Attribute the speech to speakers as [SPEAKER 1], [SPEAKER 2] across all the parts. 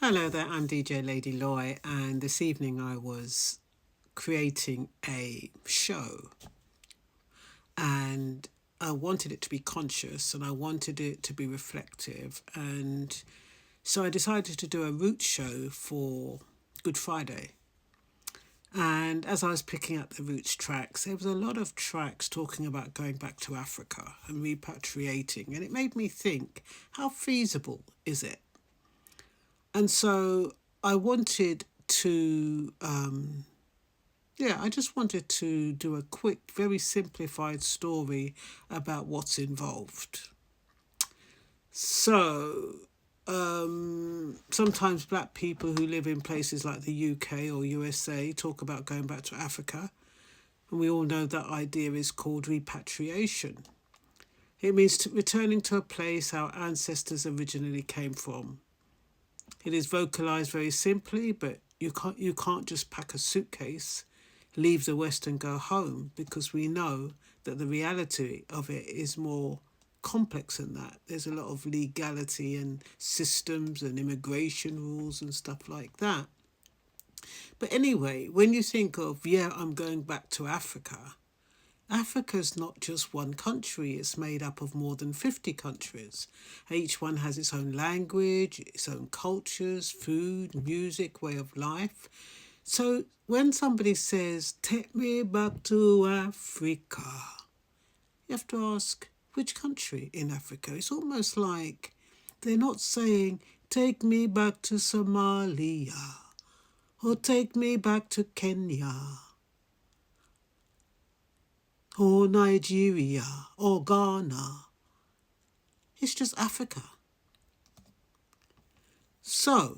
[SPEAKER 1] Hello there, I'm DJ Lady Loy, and this evening I was creating a show, and I wanted it to be conscious and I wanted it to be reflective, and so I decided to do a root show for Good Friday. And as I was picking up the roots tracks, there was a lot of tracks talking about going back to Africa and repatriating, and it made me think, how feasible is it? And so I wanted to, I just wanted to do a quick, very simplified story about what's involved. So, sometimes black people who live in places like the UK or USA talk about going back to Africa. And we all know that idea is called repatriation. It means returning to a place our ancestors originally came from. It is vocalized very simply, but you can't just pack a suitcase, leave the West and go home, because we know that the reality of it is more complex than that. There's a lot of legality and systems and immigration rules and stuff like that. But anyway, when you think of, I'm going back to Africa, Africa's not just one country, it's made up of more than 50 countries. Each one has its own language, its own cultures, food, music, way of life. So when somebody says, take me back to Africa, you have to ask, which country in Africa? It's almost like they're not saying, take me back to Somalia or take me back to Kenya or Nigeria or Ghana. It's just Africa. So,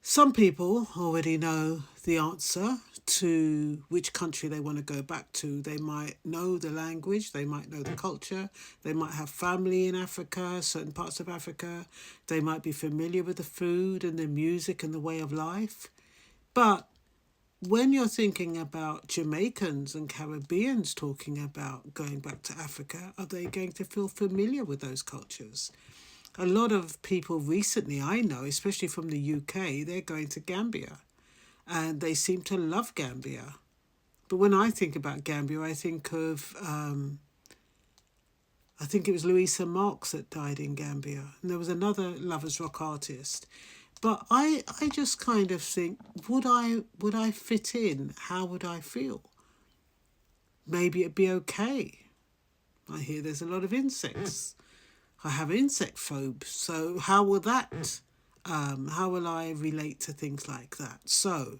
[SPEAKER 1] some people already know the answer to which country they want to go back to. They might know the language, they might know the culture, they might have family in Africa, certain parts of Africa, they might be familiar with the food and the music and the way of life. But when you're thinking about Jamaicans and Caribbeans talking about going back to Africa, are they going to feel familiar with those cultures? A lot of people recently, I know, especially from the UK, they're going to Gambia and they seem to love Gambia. But when I think about Gambia, I think of, I think it was Louisa Marks that died in Gambia. And there was another Lovers Rock artist. But I just kind of think, would I fit in? How would I feel? Maybe it'd be okay. I hear there's a lot of insects. I have insect phobia. So how will that, how will I relate to things like that? So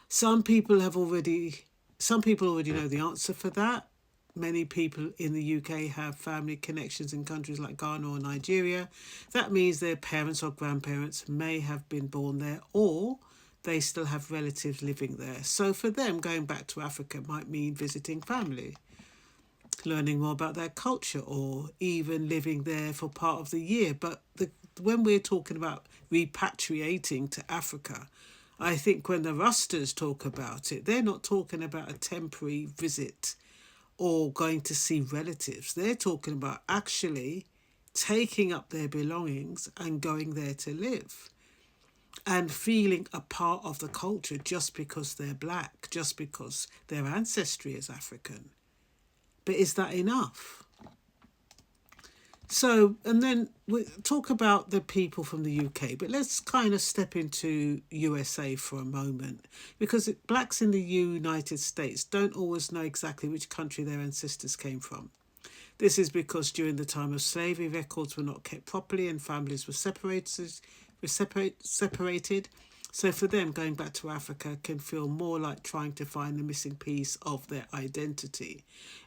[SPEAKER 1] some people already know the answer for that. Many people in the UK have family connections in countries like Ghana or Nigeria. That means their parents or grandparents may have been born there, or they still have relatives living there. So for them, going back to Africa might mean visiting family, learning more about their culture, or even living there for part of the year. But when we're talking about repatriating to Africa, I think when the Rastas talk about it, they're not talking about a temporary visit or going to see relatives. They're talking about actually taking up their belongings and going there to live and feeling a part of the culture just because they're black, just because their ancestry is African. But is that enough? So, and then we talk about the people from the UK, but let's kind of step into USA for a moment, because blacks in the United States don't always know exactly which country their ancestors came from. This is because during the time of slavery, records were not kept properly and families were separated. So for them, going back to Africa can feel more like trying to find the missing piece of their identity.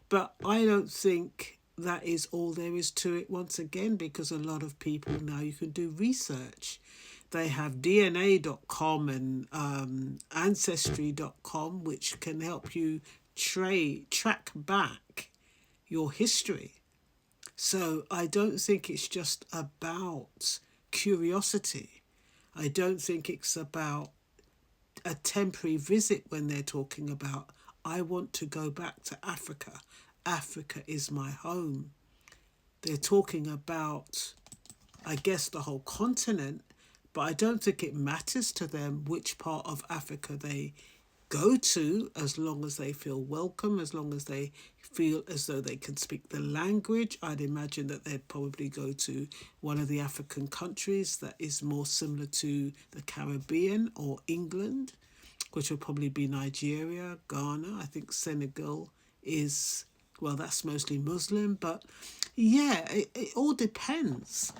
[SPEAKER 1] But I don't think that is all there is to it, once again, because a lot of people now, you can do research. They have DNA.com and Ancestry.com, which can help you track back your history. So I don't think it's just about curiosity. I don't think it's about a temporary visit when they're talking about, I want to go back to Africa. Africa is my home. They're talking about I guess, the whole continent, but I don't think it matters to them which part of Africa they go to, as long as they feel welcome, as long as they feel as though they can speak the language. I'd imagine that they'd probably go to one of the African countries that is more similar to the Caribbean or England, which will probably be Nigeria, Ghana. I think Senegal is, well, that's mostly Muslim, but yeah, it all depends.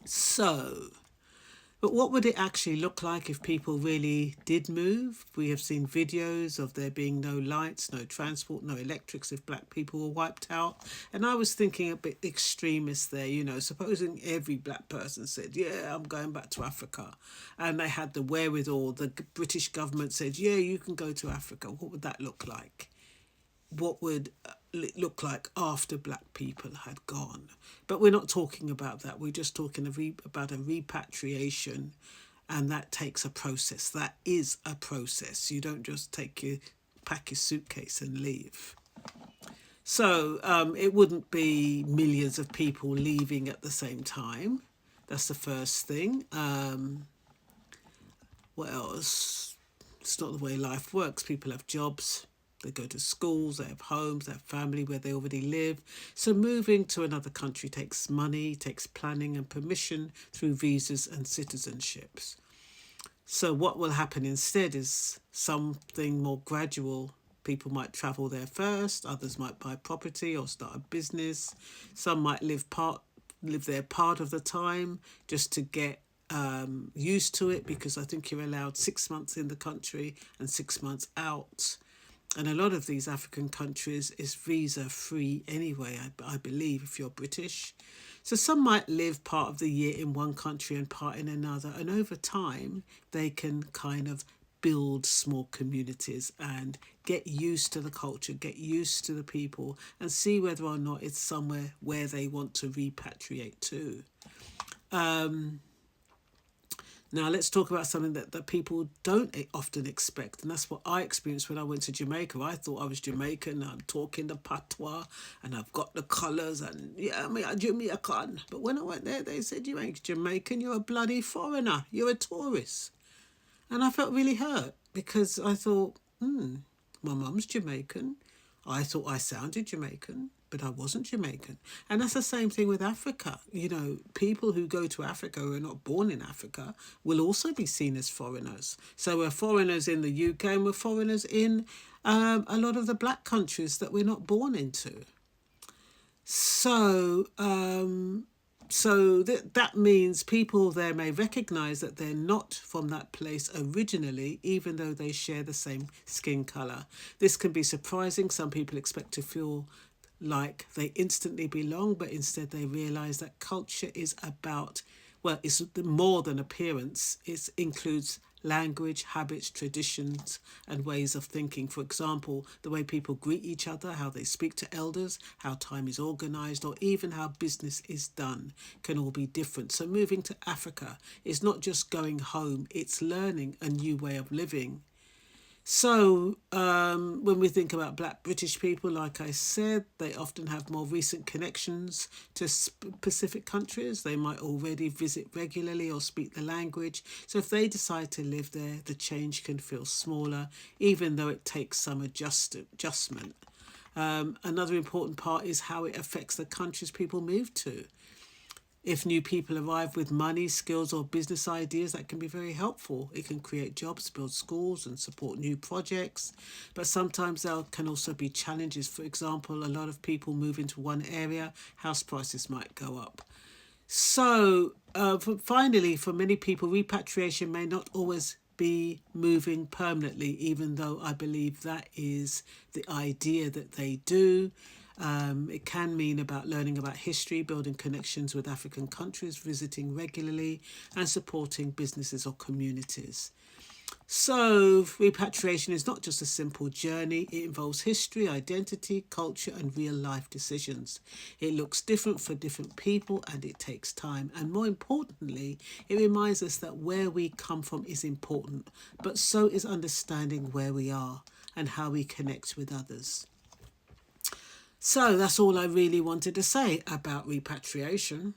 [SPEAKER 1] So, but what would it actually look like if people really did move? We have seen videos of there being no lights, no transport, no electrics if black people were wiped out. And I was thinking a bit extremist there, you know, supposing every black person said, yeah, I'm going back to Africa. And they had the wherewithal, the British government said, yeah, you can go to Africa. What would that look like? What would it look like after black people had gone? But we're not talking about that. We're just talking about a repatriation, and that takes a process. That is a process. You don't just pack your suitcase and leave. So it wouldn't be millions of people leaving at the same time. That's the first thing. What else? It's not the way life works. People have jobs. They go to schools, they have homes, they have family where they already live. So moving to another country takes money, takes planning and permission through visas and citizenships. So what will happen instead is something more gradual. People might travel there first, others might buy property or start a business. Some might live there part of the time just to get used to it, because I think you're allowed 6 months in the country and 6 months out. And a lot of these African countries is visa free anyway, I believe, if you're British. So some might live part of the year in one country and part in another. And over time, they can kind of build small communities and get used to the culture, get used to the people, and see whether or not it's somewhere where they want to repatriate to. Now, let's talk about something that people don't often expect, and that's what I experienced when I went to Jamaica. I thought I was Jamaican, I'm talking the patois, and I've got the colours, and yeah, I'm Jamaican. But when I went there, they said, you ain't Jamaican, you're a bloody foreigner, you're a tourist. And I felt really hurt, because I thought, my mum's Jamaican. I thought I sounded Jamaican, but I wasn't Jamaican. And that's the same thing with Africa. You know, people who go to Africa who are not born in Africa will also be seen as foreigners. So we're foreigners in the UK, and we're foreigners in a lot of the black countries that we're not born into. So that means people there may recognise that they're not from that place originally, even though they share the same skin colour. This can be surprising. Some people expect to feel like they instantly belong, but instead they realise that culture is about, well, it's more than appearance. It includes language, habits, traditions, and ways of thinking. For example, the way people greet each other, how they speak to elders, how time is organised, or even how business is done can all be different. So moving to Africa is not just going home, it's learning a new way of living. So when we think about black British people, like I said, they often have more recent connections to specific countries. They might already visit regularly or speak the language. So if they decide to live there, the change can feel smaller, even though it takes some adjustment. Another important part is how it affects the countries people move to. If new people arrive with money, skills or business ideas, that can be very helpful. It can create jobs, build schools and support new projects. But sometimes there can also be challenges. For example, a lot of people move into one area, house prices might go up. So finally, for many people, repatriation may not always be moving permanently, even though I believe that is the idea that they do. It can mean about learning about history, building connections with African countries, visiting regularly, and supporting businesses or communities. So repatriation is not just a simple journey. It involves history, identity, culture, and real life decisions. It looks different for different people, and it takes time. And more importantly, it reminds us that where we come from is important, but so is understanding where we are and how we connect with others. So that's all I really wanted to say about repatriation.